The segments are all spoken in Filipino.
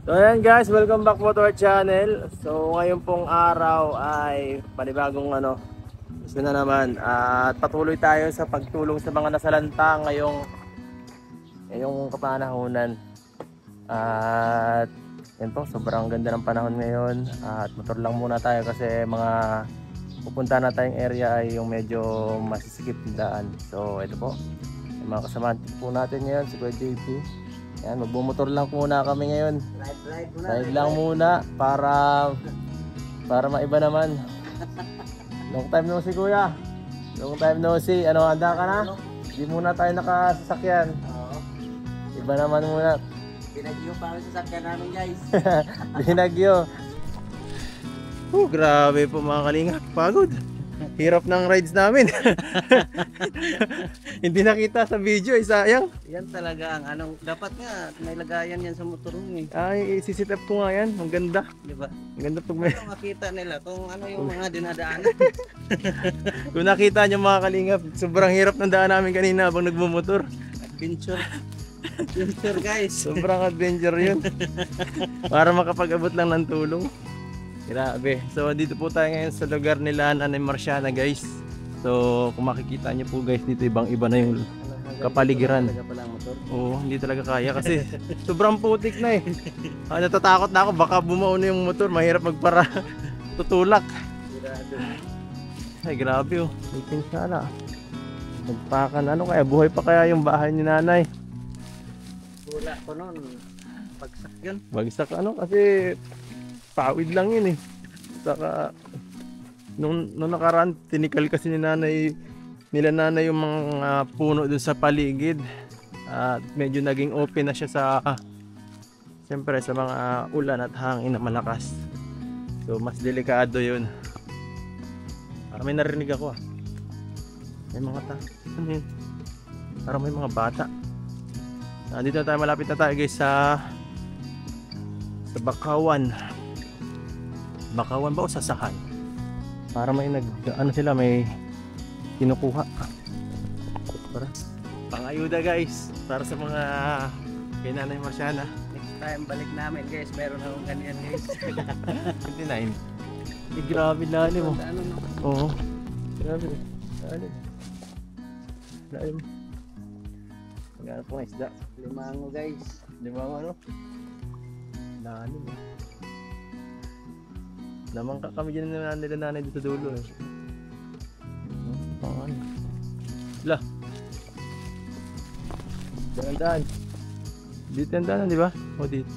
So ayan guys, welcome back po to our channel. So ngayon pong araw ay panibagong gusto na naman. At patuloy tayo sa pagtulong sa mga nasalanta ngayong kapanahunan. At yan po, sobrang ganda ng panahon ngayon. At motor lang muna tayo kasi mga pupunta na tayong area ay yung medyo masisikip na daan. So ito po, yung mga kasamahan po natin ngayon, si Kuya JP. Yan, magbumotor lang muna kami ngayon. Ride lang muna para maiba naman. Long time no see kuya. Long time no see. Ano, handa ka na? Hindi muna tayo nakasasakyan. Oo. Iba naman muna. Binagyo pa ang sasakyan namin guys. Binagyo. Grabe po mga kalingap. Pagod. Hirap ng rides namin. Hindi nakita sa video, sayang. Yan talaga ang anong dapat nga may lagayan yan sa motor mo eh. Ay, isisit up ko nga yan. Ang ganda. Di ba? Ang ganda pag may... Ano makita nila kung ano yung mga dinadaanan. Kung nakita nyo mga kalingap, sobrang hirap ng daan namin kanina habang nagmumotor. Adventure. Adventure guys. Sobrang adventure yun. Para makapag-abot lang ng tulong. Grabe. So dito po tayo ngayon sa lugar nila Nanay Marciana guys. So kung makikita nyo po guys, dito ibang iba na yung kapaligiran. Oo, hindi talaga kaya kasi sobrang putik na eh. Natatakot na ako, baka bumao na yung motor, mahirap magpara tutulak. Ay grabe oh, may pinsala. Nagpakan, ano kaya, buhay pa kaya yung bahay ni nanay? Wala ko nun. Bagsak yun. Bagsak kasi pawid lang yun eh. Saka nung nakaraan, tinikal kasi nila nanay yung mga puno dun sa paligid. At medyo naging open na siya sa siyempre sa mga ulan at hangin na malakas. So mas delikado yun. Parang may narinig ako May mga ano yun? Parang may mga bata. Dito na tayo, malapit na tayo guys sa Bakawan. Bakawan ba o Sasahan? Para may sila, may kinukuha. Para pangayuda guys, para sa mga kay Nanay Marciana. Next time balik namin guys, meron akong ganyan guys. 29. Grabe lalim mo. Ano no? Oo. Grabe. Lalim. Lalim. Magkano pong isda? Limango guys. Di ba ano? Lalim. Naman kami dyan na nila nanay dito sa dulo eh. Ano? Lah. Daan. Dito yung daan, di ba? O dito.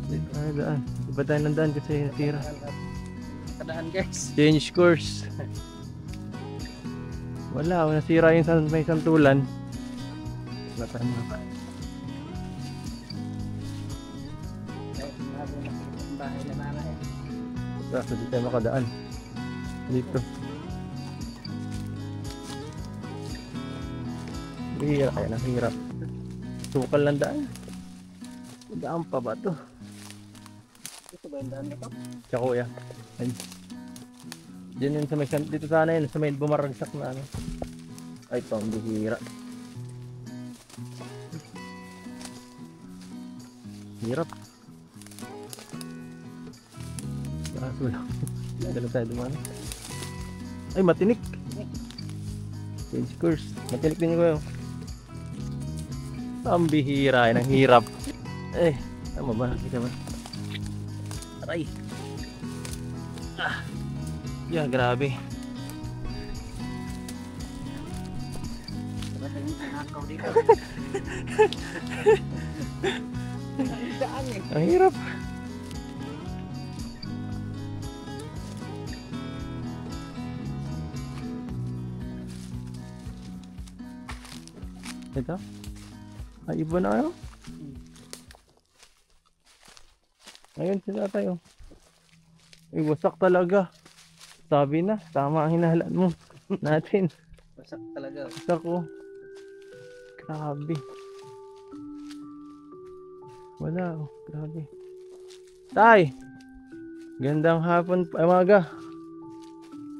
Dito tayo daan. Iba tayo ng daan kasi natira. Kadaan guys. Change course. Wala, nasira yung may santulan. Wala tayo mga. Bahay na nanay. So dito tayo makadaan. Dito. Hirap, kaya nahirap. Sukal ng daan. Daan pa ba to? Ito ba yung daan na to? Tsaka kuya. Diyan yun sa may, dito sana yun, sa may bumaragsak na ano. Ay, pambihira. Hirap. Kaso lang. Dala tayo dumana. Ay, matinik. Change course. Matinik din ko yun. Pambihira. Yan ang hirap. Eh, tama ba? Kita ba? Aray. Yeah, grabe. Nakaw dito. Daan eh. Ang hirap. Ito? Ay, iba na ano? Ayun sila tayo. Ay, wasak talaga. Sabi na, tama ang hinahalaan mo natin. Wasak talaga. Wasak ko. Grabe. Wala oh, grabe. Tay! Gandang hapon, umaga.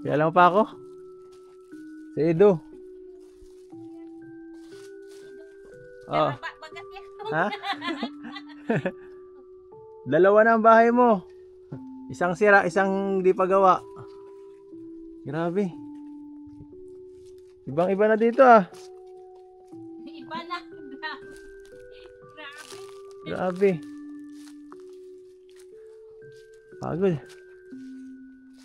Kaya lang pa ako? Si Edo. Oh. Ha? Dalawa na ang bahay mo. Isang sira, isang di pa gawa. Grabe. Ibang-iba na dito ah. Iba na. Grabe. Grabe. Pagod.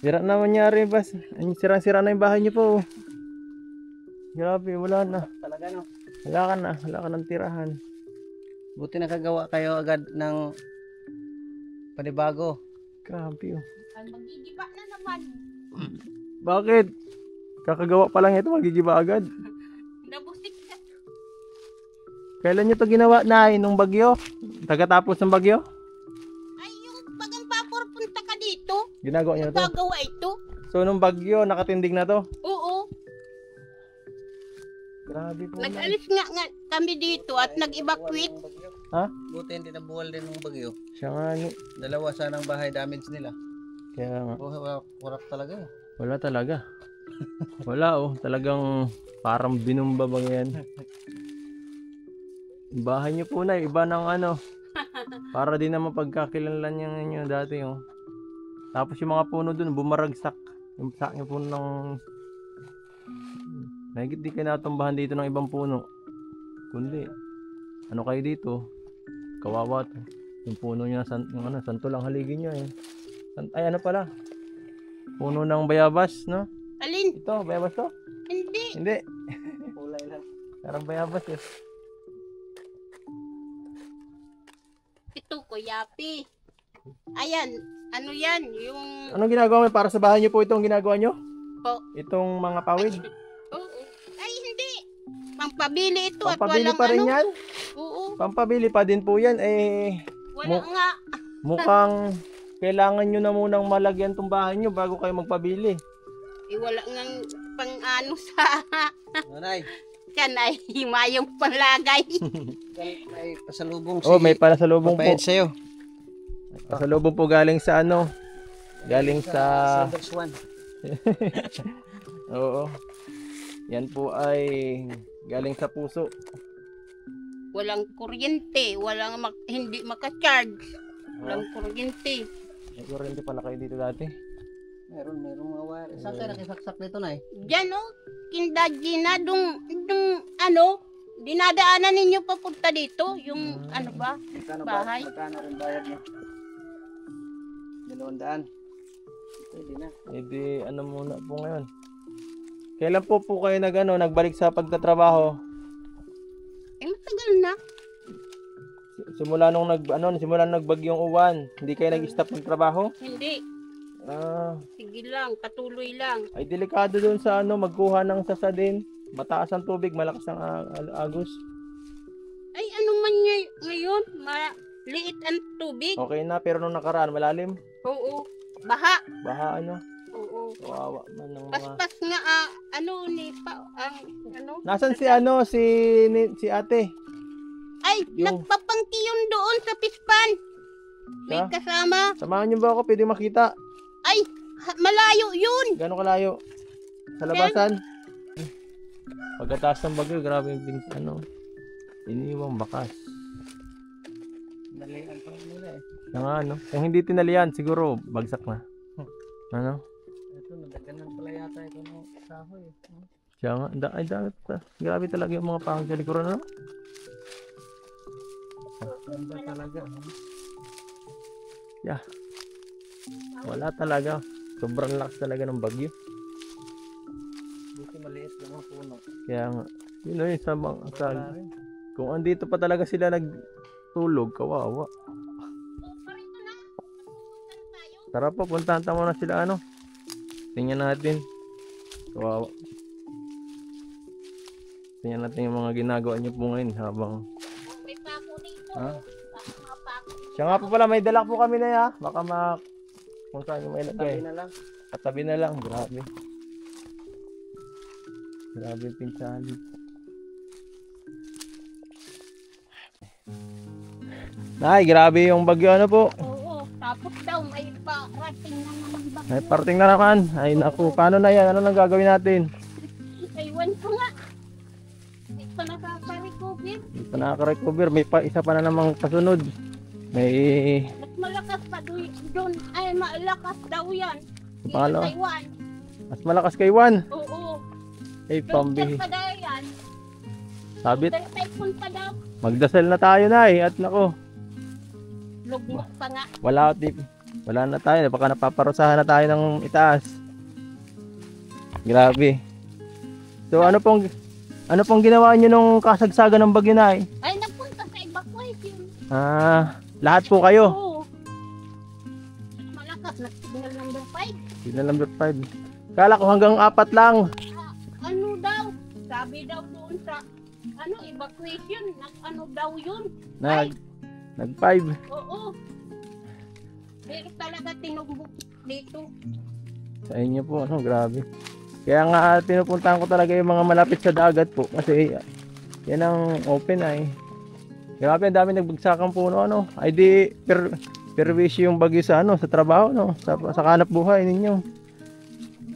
Sira na mangyari, Bas. Sira-sira na yung bahay niyo po. Grabe, wala na. Talaga no. Wala ka na. Wala ka ng tirahan. Buti nakagawa kayo agad ng panibago. Grabe oh. Ang magigiba na naman. Bakit? Kakagawa pa lang ito, magigiba agad. Nabusik na. Kailan nyo to ginawa, Nay? Nung bagyo? Tagatapos ng bagyo? Ay, yung pag ang papor punta ka dito, Ginagawa nyo na to? gagawa ito. So, nung bagyo, nakatindig na to? Oo. Grabe po. Nay. Nag-alis nga kami dito at nag-evacuate. Ha? Buti hindi nabuwal din ng bagyo. Siya nga ni. Dalawa sanang bahay damage nila. Kaya nga. Oh, warap talaga eh. Wala talaga. Wala oh. Talagang parang binumba ba yan? Bahay nyo po, Nay. Iba ng ano. Para din naman pagkakilanlan niya ninyo dati oh. Tapos yung mga puno dun, bumaragsak. Yung sa yung puno ng... Nahigit di kayo natumbahan dito ng ibang puno. Kundi, ano kayo dito? Kawawa to. Yung puno niya, yung ano, santo lang haligin niya eh. Ay ano pala? Puno ng bayabas, no? Alin? Ito, bayabas to? Hindi. Hindi. Kulay lang. Parang bayabas eh. Ito, kuyapi. Ayan. Ano yan? Yung... Anong ginagawa mo? Para sa bahay niyo po itong ginagawa niyo? Po. Itong mga pawid? Oo. Ay, hindi. Pampabili ito at Pampabili walang pa rin ano. yan? Oo. Pampabili pa din po yan eh. Wala nga. Mukhang kailangan nyo na munang malagyan tong bahay nyo bago kayo magpabili. Eh, wala nga pang-ano sa... Nanay, Yan ay himayong palagay. may pasalubong Oh, may palasalubong po. Papayad sa'yo. Pasalubong po galing sa ano? Galing sa... Silver Swan. Oo. Yan po ay galing sa puso. Walang kuryente. Hindi maka-charge. Walang kuryente. May kurente pala kayo dito dati. Merong mga wire. Saan kayo nakisaksak nito, Nay? Diyan o. Kindaji na. Dung ano. Dinadaanan ninyo papunta dito. Yung ano ba? Bahay. Magkano rin bayad niyo? 200. Pwede na. Hindi ano muna po ngayon. Kailan po kayo nagbalik sa pagtatrabaho? Eh, matagal na. Simula nung nagbagyong uwan, hindi kayo nag-stop ng trabaho? Hindi. Ah, Sige lang. Patuloy lang. ay delikado doon sa magkuha ng sasadin. Mataas ang tubig, malakas ang agos. Ay, ano man ngayon? Maliit ang tubig. Okay na, pero nung nakaraan, malalim. Oo. Baha. Baha ano, Oo. kawawa man ng mga... Paspas nga ano. Nasaan si si ate? Ay, Yung- nagpapangki yun doon sa pispan. May Ha? kasama. Samahan niyo ba ako? Pwede makita. Ay, malayo yun. Gano'ng kalayo? Sa labasan? Pagkataas ng bagyo, grabe yung iniwang bakas. Nalian pa nila eh. Kaya nga, ano? Kung hindi tinalian, siguro bagsak na. Ano? Ito, nadaganan pala yata ito ng kahoy. Kaya nga, grabe talaga yung mga pahang sa likuran, ano? Ganda talaga. Yeah. Wala talaga. Sobrang lakas talaga ng bagyo. Buti maliit lang ang puno. Kaya nga, yun o yun, kung andito pa talaga sila nagtulog, kawawa. Tara po, puntahan tamo na sila, ano? Tingnan natin. Kawawa. Tingnan natin yung mga ginagawa niyo po ngayon habang... May pako dito. Ha? Mga pako. Siya nga po pala, may dalak po kami na ya. Baka kung saan yung may lagay. Tabi na lang. Katabi na lang, grabe. Grabe yung pinsahan. Nay, grabe yung bagyo ano po. Oo. Tapos daw may parating na naman ba? May parting na naman. Ay naku, paano na yan? Ano nang gagawin natin? Aywan ko nga. Hindi pa nakaka-recover. Hindi pa nakaka-recover. May isa pa na namang kasunod. May Ba't malakas pa doon. Ay, malakas daw yan. Pangalawa? Taiwan. Mas malakas kay Juan. Oo. Eh, pambihi. Pa daw yan. Sabit. Typhoon pa daw. Magdasal na tayo na at nako. Lugmok pa nga. Wala na tayo. Baka napaparusahan na tayo ng itaas. Grabe. So ano pong ginawa niyo nung kasagsagan ng bagyo na eh? Ay, napunta sa evacuation. Lahat po kayo. Oo. Malakas na signal number 5. Signal number 5. Kala ko hanggang 4 lang. Ano daw? Sabi daw doon sa evacuation. Ano daw yun? Nag 5. Oo. Pero talaga tinumbok dito. Sa inyo po, grabe. Kaya nga pinupuntahan ko talaga yung mga malapit sa dagat po kasi yan ang open ay. Grabe, ang dami nagbagsakan puno Ay di perwisyo yung bagyo sa sa trabaho sa hanap buhay ninyo.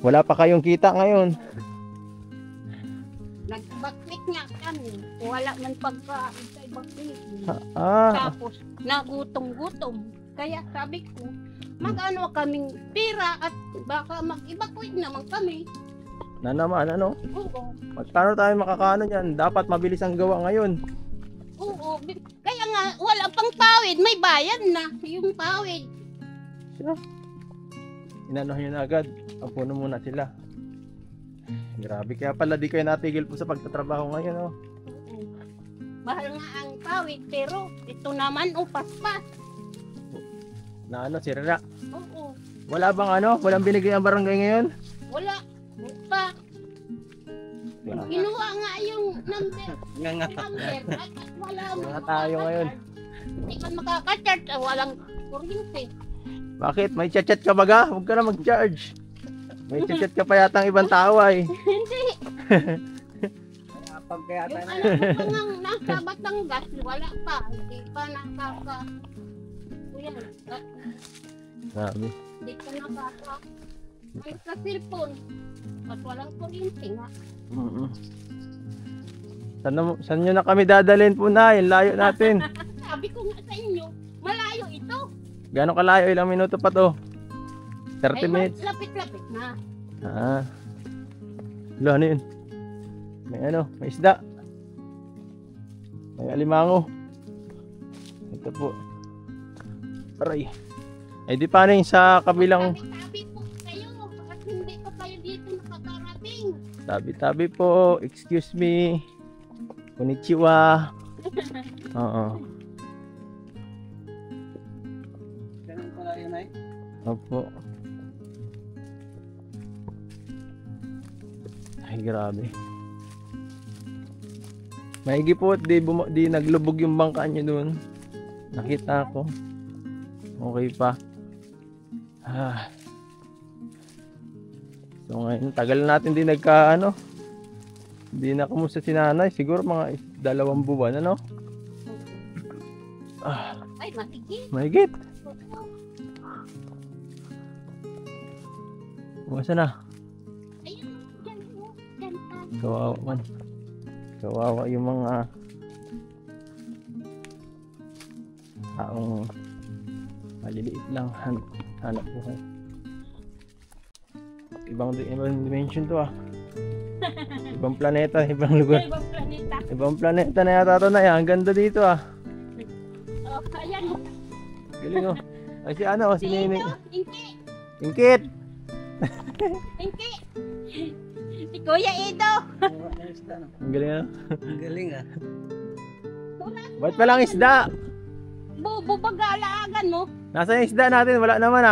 Wala pa kayong kita ngayon. Nagbaklik nga kami. Wala man pagkain sa evacuation. Tapos nagutom-gutom. Kaya sabi ko, mag-ano kaming pira at baka mag-evacuate naman kami. Na naman, Oo. Paano tayo makakaano yan? Dapat mabilis ang gawa ngayon. Oo. Kaya nga, wala pang pawid. May bayad na yung pawid. Siya. Inanuhan nyo na agad. Puno muna sila. Grabe. Kaya pala di kayo natigil po sa pagtatrabaho ngayon. Oo. Mahal nga ang pawid. Pero ito naman, paspas. Na sirira. Oo. Wala bang walang binigay ang barangay ngayon? Wala. Pa. Kinuha nga yung number. At wala mo. Wala tayo ngayon. Hindi ka makaka-charge. Walang kuryente. Bakit? May chat-chat ka baga? Huwag ka na mag-charge. May chat-chat ka pa yata ang ibang tao ay. Hindi. Pagkayata Yung na. anak ko nga nasa Batangas, wala pa. Hindi pa nakaka... Yan. Grabe. Hindi pa nakaka... May ka-cellphone. At walang kuryente nga. Saan nyo na kami dadalhin po na? Yung layo natin. Sabi ko nga sa inyo, malayo ito. Gano'ng kalayo? Ilang minuto pa to? 30 Ay, minutes? lapit-lapit na. Ano yun? May isda. May alimango. Ito po. Aray. Eh di paano yung sa kabilang... Tabi-tabi po kayo. At hindi pa kayo dito nakakarating. Tabi-tabi po. Excuse me. Konnichiwa. Oo. Ganun pala yun ay. Opo. Ay, grabe. Maigi po at di naglubog yung bangka nyo dun. Nakita ko. Okay pa. So ngayon, tagal na natin di Hindi na kumusta si nanay. Siguro mga 2 buwan, Ay, matigil. Mahigit. Kumasa na? Ayun, dyan po. Dyan pa. Kawawa man. Kawawa yung mga taong maliliit lang hanap buhay. Ibang dimension to Ibang planeta, ibang lugar. Ibang planeta. Ibang planeta na yata to na Ang ganda dito Oh, ayan. Galing Ay si Nene. Inki. Ingkit. Inki. Si Kuya Edo. Ang galing Ang galing ah. Ba't palang isda? Bubagalagan mo. Nasaan yung isda natin? Wala naman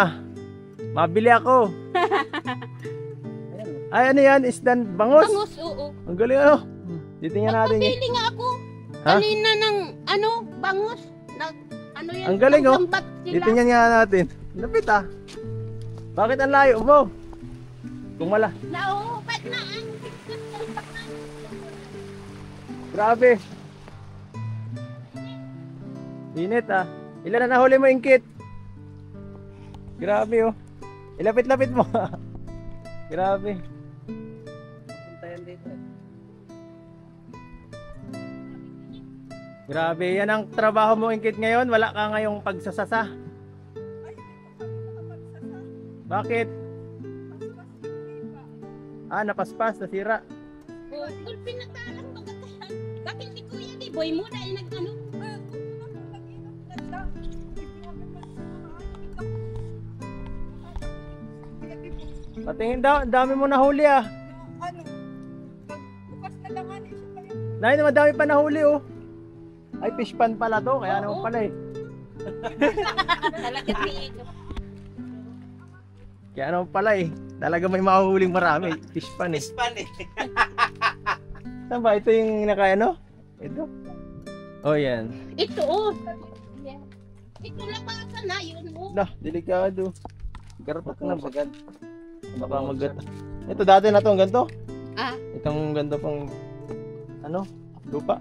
Mabili ako. Ay ano yan? Isdan bangus? Bangus, oo. Ang galing Titingnan natin Nagpabili nga ako. Ha? Kanina ng bangus. Yan? Ang galing nagsambat sila. Titingnan nga natin. Lapit Bakit ang layo mo? Kung wala. Nauupat na ang Grabe. Init Ilan na nahuli mo, Ingkit? Grabe Ilapit-lapit mo. Grabe. Punta yan dito. Grabe, yan ang trabaho mo, Ingkit, ngayon. Wala ka ngayong pagsasasa. Bakit? Napaspas, nasira. Oh, gulpin na talang magkakayan. Bakit si Kuya di boy mo dahil nag-ano? Patingin daw, ang dami mo nahuli ah. Ano? Bukas na lang ano siya pa yun. Nay, madami pa nahuli oh. Ay, fish pan pala to, kaya naman pala eh. Talaga si Kaya naman pala eh. Talaga may mahuhuling marami. Fish pan eh. Pispan eh. Saan ba? Ito yung naka ano? Ito? Oh, yan. Ito oh. Yan. Ito labasan na yun oh. Lah, delikado. Garapat na ba? Sagad. Baka magat. Ito dati na to, ang ganito. Ah, Itong ganito pang ano? Lupa.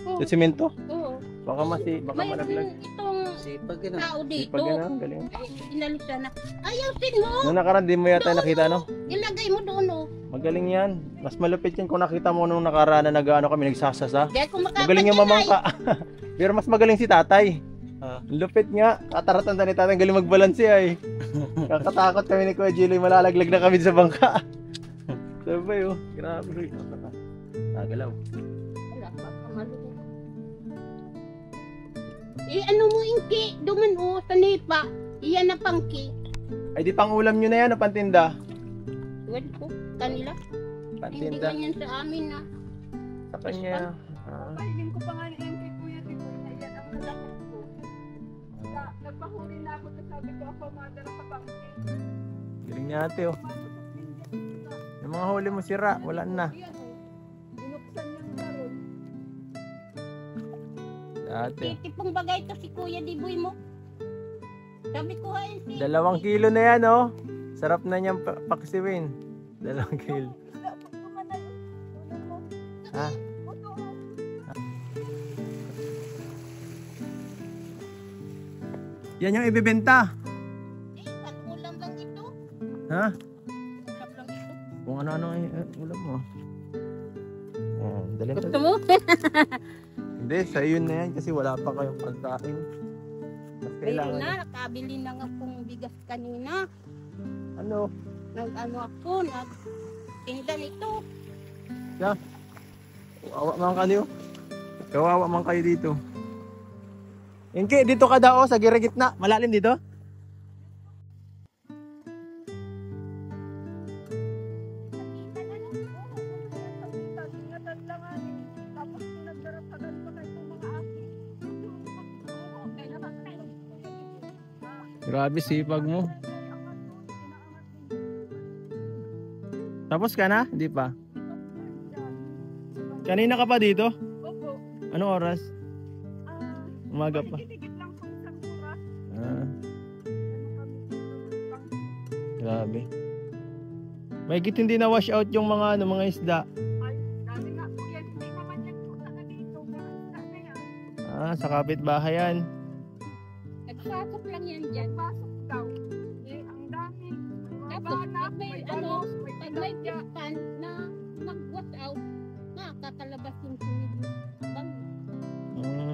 oh. Ito simento. Oo. Baka malaglag. Mayroon itong Sipag yun. tao dito. Pag gano'n, galing. Ay, inalis na. Ayusin mo. Nung nakaraan, di mo yata nakita, no? Ilagay mo doon oh. Magaling yan. Mas malupit yan kung nakita mo nung nakaraan na nag-ano kami, nagsasasa. Dahil kung Magaling yung mamangka. Pero mas magaling si tatay. Ah. Lupit nga. Kataratan ni tatay, galing magbalanse ay. Kakatakot kami ni Kuya Jilly, malalaglag na kami sa bangka. Sabay oh. Grabe. Nagalaw. Wala pa kamalunod. Ano mo inki? Duman o sa nipa. Iyan na pangki. Ay di pang ulam nyo na yan o pantinda? Well ko, kanila. Hindi Pantinda. ganyan sa amin na. Sa kanya. Pahingin ko pa nga ni MK Kuya di ko na yan ang malaki ko. Nagpahuli na ako na sabi ko ako madara ka bang Galing niya ate oh. Yung mga huli mo sira, wala na. binuksan niyang garon. Dati. Titipong bagay to si Kuya Diboy mo. Sabi ko ha si 2 kilo na yan oh. Sarap na niyang paksiwin. 2 kilo. Ha? Yan yung ibibenta. ulam lang ito. Ha? Ulam lang ito. Kung ano-ano ulam mo. Yan, dali Gusto mo? Hindi, sa yun na yan kasi wala pa kayong pagkain. Mas Ayun kailangan. na, nakabili na nga pong bigas kanina. Ano? Nag-ano ako, nag-tinda nito. Kawawa man kayo. Kawawa man kayo dito. Inki, dito ka daw sa gitna. Malalim dito? Grabe sipag mo. Tapos ka na? Hindi pa. Kanina ka pa dito? Opo. Anong oras? Umaga pa. Itigit lang po isang oras. Ah, Ano kami dito. grabe. Mahigit hindi na wash out yung mga mga isda. Ay, dati nga po yan. Hindi naman yan po na dito. Sana yan. Sa kapitbahay yan. Nagpasok lang yan dyan. Pasok daw. Eh, ang dami. Mga Tapos, bata, pag may may ano, balos, may pag may tilapia. pispan na mag-wash out, nakakalabas yung sumid. Bang,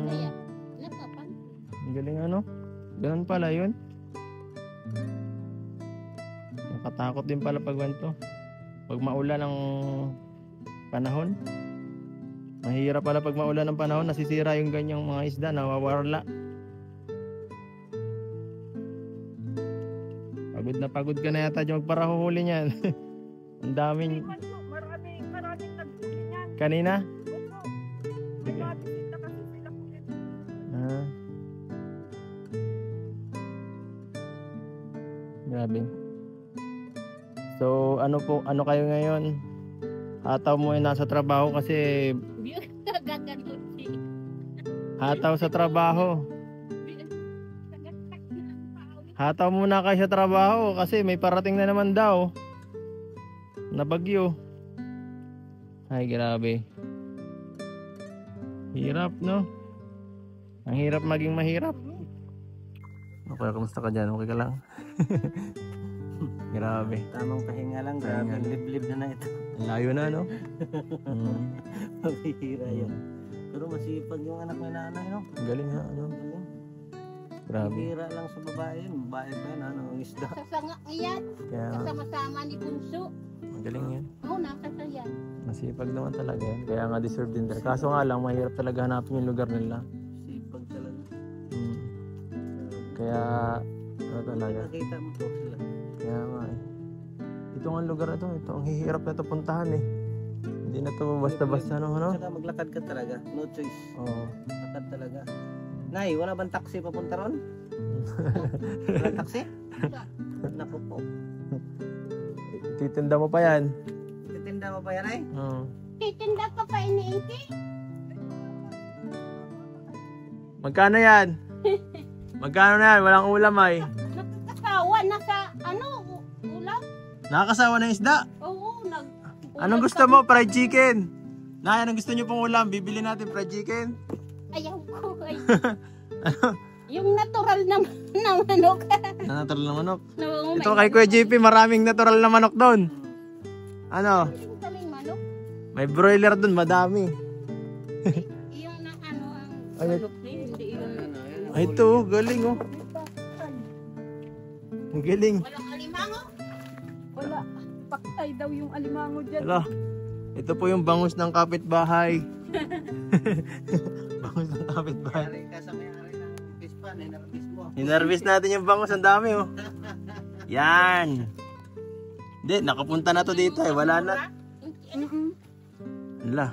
kaya, napapan. Ang galing ano? Ganun pala yun. Nakatakot din pala pag ganito. Pag maulan ang panahon. Mahirap pala pag maulan ng panahon, nasisira yung ganyang mga isda, nawawarla. Pagod na pagod ka na yata dyan magparahuhuli niyan. Ang daming Iwan po, maraming naghuli niyan. kanina. Opo. May mga bisita kasi sila po ito. Ah. Grabe. So, ano kayo ngayon? Hataw mo ay nasa trabaho kasi Gaganon si. hataw sa trabaho. Hataw muna kayo sa trabaho kasi may parating na naman daw na bagyo. Ay, grabe. Hirap, no? Ang hirap maging mahirap. Okay, kamusta ka dyan? Okay ka lang? Grabe. Tamang pahinga lang. Grabe. Pahinga. Liblib na na ito. Ang layo na, no? Mahihira yan. Pero masipag yung anak ni nanay, no? Ang galing ha, ano? Galing. Grabe. Hira lang sa babae yun. Babae pa yun, ano, ang isda. Sa sanga yan. Kaya Kasama-sama ni Bunso. magaling yan. Oo, nasa sayan. Masipag naman talaga yan. Kaya nga deserve din talaga. Kaso nga lang, mahirap talaga hanapin yung lugar nila. Sipag talaga. Hmm. Kaya, ano talaga. Nakita mo po sila. Kaya nga eh. Ito nga lugar na to. Ito ang hihirap na to puntahan eh. Hindi na to basta-basta no, ano? Saka maglakad ka talaga. No choice. Oo. Lakad talaga. Nay, wala bang taxi papunta ron? Wala taxi? Naku po. Titinda mo pa yan. Titinda mo pa yan ay? Oo. Titinda ka pa iniinti? Magkano yan? Magkano na yan? Walang ulam ay. Nakakasawa na sa ulam. Nakakasawa na yung isda. Oo, Anong gusto mo? Fried chicken. Nay, anong gusto nyo pong ulam? Bibili natin fried chicken. Ayaw ko. Yung natural na manok. Na natural na manok. No, Ito kay Kuya JP, maraming natural na manok doon. Ano? Yung kaming manok. May broiler doon, madami. Yung na ano ang Ay, manok din. Hindi yung Ay, ito, galing oh. Ang galing. walang alimango. Wala. Paktay daw yung alimango dyan. Hala, ito po yung bangus ng kapitbahay. Bangus ng kapitbahay. Yari ka sa may-ari ng pispan. Hinarapis mo. Hinarvest natin yung bangus, ang dami oh. Yan. Hindi, nakapunta na to dito eh, wala na. Hala.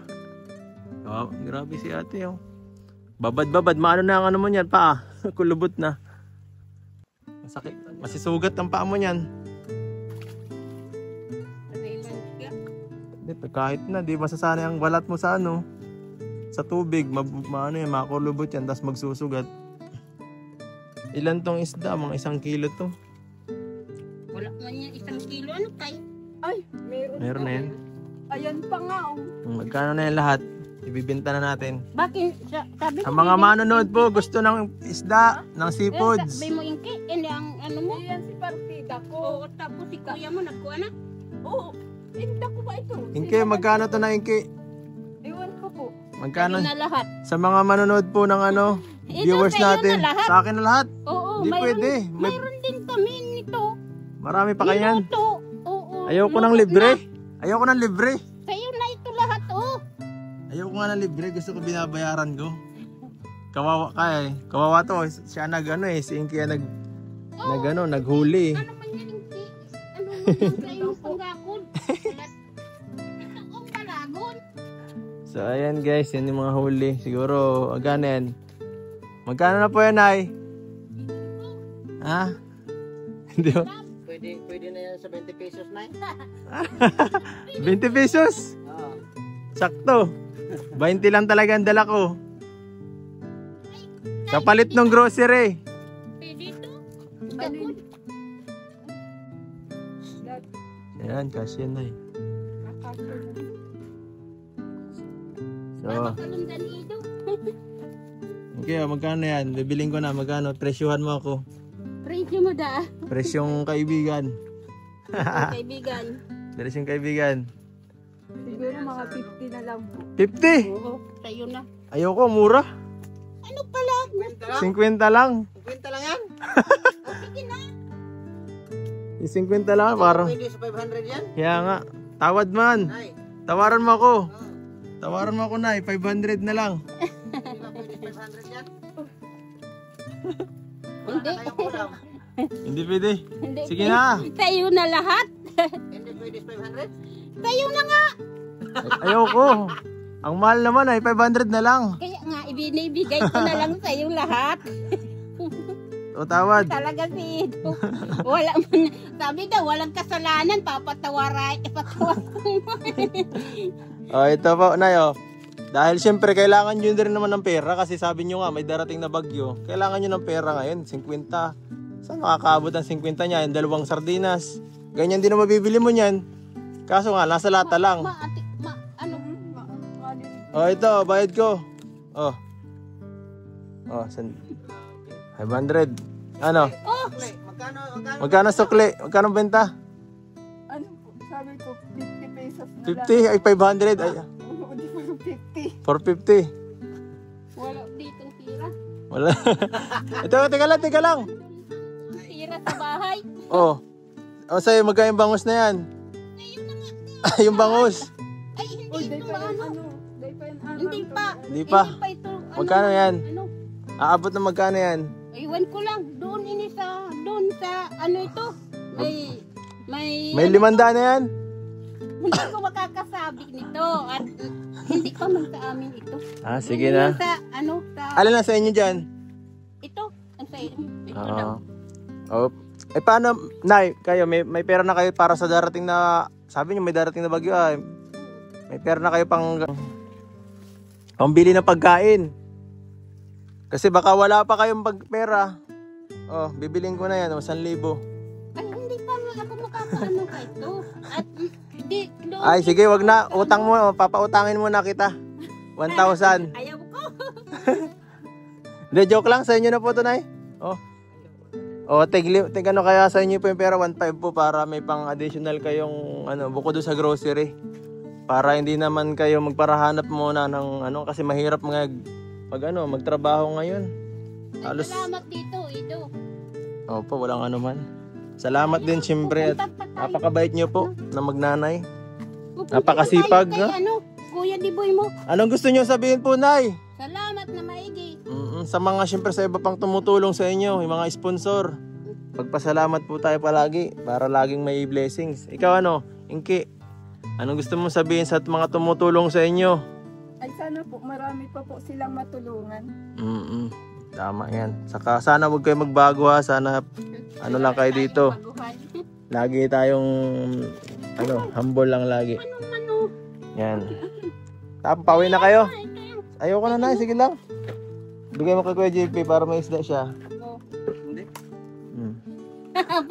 Oh, grabe si ate oh. Babad-babad, maano na ang ano mo niyan, paa. Kulubot na. Masakit. Masisugat ang paa mo niyan. Dito, kahit na, di masasanay ang balat mo sa ano. Sa tubig, maano yan, makulubot yan, tapos magsusugat. Ilan tong isda? Mga 1 kilo to. Wala man yan 1 kilo. Ano tayo? Ay, meron. Meron na yan. Ayan pa nga oh. Magkano na yan lahat? Ibibenta na natin. Bakit? Sabi Ang mga manonood po, gusto ng isda, ng seafoods. Sabi mo inki, hindi ang ano mo. Ayan si partida ko. Oo, tapos si kuya mo nagkuha na. Oo. Inda ko ba ito? Inke, magkano to na Inke? Ewan ko po. Magkano? Sa'yo na lahat. Sa mga manonood po ng ano, Ito, viewers sa'yo natin. na lahat. Sa akin na lahat. Oo, Hindi pwede. Mayroon din kami nito. Marami pa kanyan. Minuto. Oo. Ayoko ng luto libre. na. Ayoko ng libre. Sa'yo na ito lahat, oh. Ayoko nga ng libre. Gusto ko binabayaran ko. Kawawa ka eh. Kawawa to. Siya nag ano eh. Si Inky nag naghuli eh. Ano man yan, inki? Ano man yan sa iyong panggakod? Ito, ang palagon. So ayan guys. Yan yung mga huli. Siguro again. Magkano na po yan ay? Ha? Hindi ba? Pwede na yan sa 20 pesos na 20 pesos? Oo. Sakto. 20 lang talaga ang dala ko. Kapalit ng grocery. Pwede ito. Alin? Ayan, kasi yan na eh. So, Makalundan ito. okay, magkano yan? Bibiling ko na, magkano? Presyuhan mo ako. Presyo mo da. Presyong kaibigan. Kaibigan. Presyong kaibigan. Siguro mga 50 na lang po. 50! Oo, sa'yo na. Ayoko, mura. Ano pala? 50 lang? 50 lang. 50 lang yan? Sige na. Yung 50 lang, parang. Pwede sa 500 yan? Kaya nga, tawad man. Nay. Tawaran mo ako. Oo. Tawaran mo ako na, 500 na lang. Hindi ba pwede 500 yan? Wala Hindi. na kayong ulam. Hindi pwede. Hindi. Sige na. Sa'yo na lahat. Hindi pwede 500? Sa'yo na nga. Ayoko. Ang mahal naman ay 500 na lang. Kaya nga, ibinibigay ko na lang sa'yo lahat. O tawad. Talaga si Ido. Wala man. Sabi daw, walang kasalanan. Papatawaray. O ito po, Nay. O. Dahil siyempre kailangan nyo din naman ng pera kasi sabi nyo nga may darating na bagyo. Kailangan nyo ng pera ngayon, 50. Saan makakaabot ang 50 niya? Yung 2 sardinas. Ganyan din ang mabibili mo niyan. Kaso nga, nasa lata lang. Ano? O ito, bayad ko. O. O, 500. Ano? Oh, Magkano? Magkano sukli? Magkano benta? Ano po? Sabi ko 50 pesos na 50 ay 500 ay lang. Oo, di ba 50? 450. wala ditong tira. Wala. Ito, teka lang. Tira sa bahay. Oh. O sa'yo, magkano yung bangus na yan? Yung bangus. Ay, hindi Uy, ito ano. day pa yung araw. Hindi pa. Hindi pa. Hindi pa ito. Magkano yan? Ano? Aabot na magkano yan? Iwan ko lang. Doon sa ano ito. May 500 na yan? Hindi ko makakasabi nito. At hindi pa man sa amin ito. Ah, sige Yun na. yung Sa Alin na sa inyo dyan? ito. Ang sa ito Ah. daw. Oh. Eh paano, Nay, kayo, may pera na kayo para sa darating na, sabi niyo may darating na bagyo ah. May pera na kayo pambili ng pagkain. Kasi baka wala pa kayong pera. Oh, bibiling ko na yan, 1,000. Ay, hindi pa nga ako makakaano ka ito. At hindi, doon. Ay, sige, wag na. Utang mo, papautangin mo na kita. 1,000. Ayaw ko. Hindi, joke lang. Sa inyo na po ito, Nay. Oh. Oh, tig ano kaya sa inyo po yung pera, 1,500 po para may pang additional kayong bukod doon sa grocery. Para hindi naman kayo magparahanap muna ng kasi mahirap magtrabaho ngayon. Ay, Halos salamat dito, Ido. Opo, walang anuman. Salamat din siyempre at Pupunta pa tayo. napakabait niyo po na magnanay. Pupunta napakasipag, tayo kay, no? Kuya Diboy mo. Anong gusto niyo sabihin po, Nay? Salamat na maigi. Sa mga siyempre sa iba pang tumutulong sa inyo, yung mga sponsor. Pagpasalamat po tayo palagi para laging may blessings. Ikaw Inki? Anong gusto mong sabihin sa mga tumutulong sa inyo? Ay sana po, marami pa po silang matulungan. Tama yan. Saka sana huwag kayo magbago ha. Sana lang kayo dito. Lagi tayong humble lang lagi. Ano? Yan. Tapos pauwi na kayo. Ayoko na, Nay. Sige lang. Bigay mo kay Kuya JP para may isda siya. Hindi.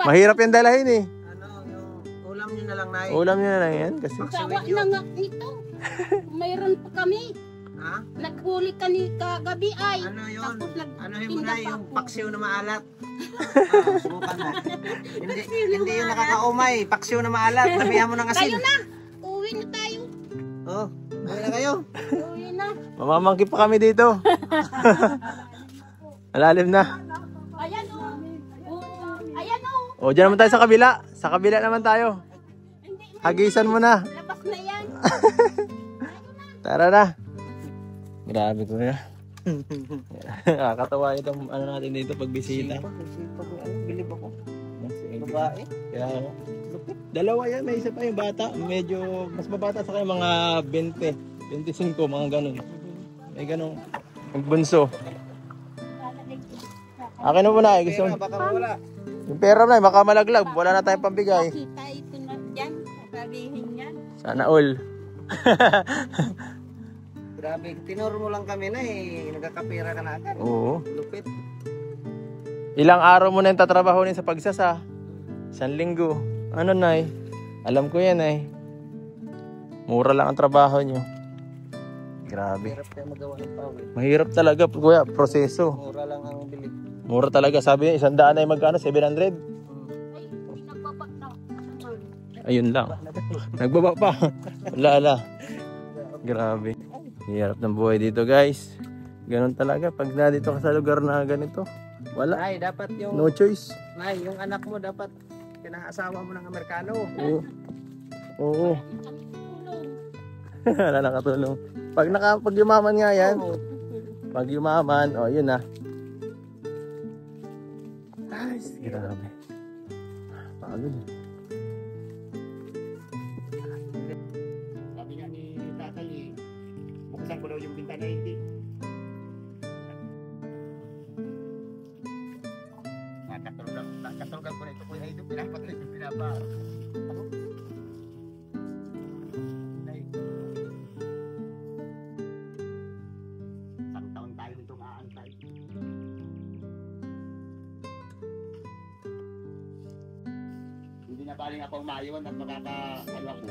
Mahirap yung dalahin eh. Yung ulam nyo na lang, Nay. Ulam niyo na lang yan kasi. Sawa na nga nito. Mayroon pa kami. Ha? Naghuli kagabi ay. Ano yun? Tapos Ano yun mo na nagtinda pa yung ako. paksiw na maalat? Subukan mo. Hindi yung nakakaumay. Paksiw na maalat. Sabihan mo ng asin. Tayo na. Uwi na tayo. Oh, uwi na kayo. Uwi na. Mamamangki pa kami dito. Malalim na. Ayan o. Ayan o. O, dyan naman tayo sa kabila. Sa kabila naman tayo. Hindi. Hagisan mo na. Labas na yan. Tara na. Grabe ko na. Nakakatawa itong natin dito pag bisita. Sipag na. Bilib ako. Babae. Kaya dalawa yan, may isa pa yung bata. Medyo mas mabata sa kayo, mga 20, 25, mga ganun. May ganun. Magbunso. Akin na muna eh. Gusto Baka mawala. yung pera na, baka malaglag. Wala na tayong pambigay. Kita ito na dyan. Sabihin yan. Sana all. Grabe, tinuro mo lang kami na nagkakapira ka na agad. Oo. Lupit. Ilang araw mo na yung tatrabahonin sa pagsasa? 1 linggo. Ano, Nay? Alam ko yan, Nay. Mura lang ang trabaho nyo. Grabe. Hirap kayo magawa ng pawis. Mahirap talaga, Kuya. Proseso. Mura lang ang bilig. Mura talaga. Sabi niya, 100 ay magkano? 700? Ay, nagbabak na. Ayun lang. Nagbaba pa. Wala. Grabe. Hirap ng buhay dito, guys. Ganon talaga. Pag na dito ka sa lugar na ganito, wala. Nay, dapat yung No choice. Nay, yung anak mo dapat pinaasawa mo ng Amerikano. Oo. Wala nakatulong. Pag yumaman nga yan. Pag yumaman, yun na. Ay, grabe. Pagod. Sabi nga ni tatay, buksan ko daw yung bintana hindi. Nakatulog ko na ito, kuya ito, pinapatay yung pinapa. Isang taon tayo nitong aantay. Hindi na baling ako maiwan at makaka-ano ako.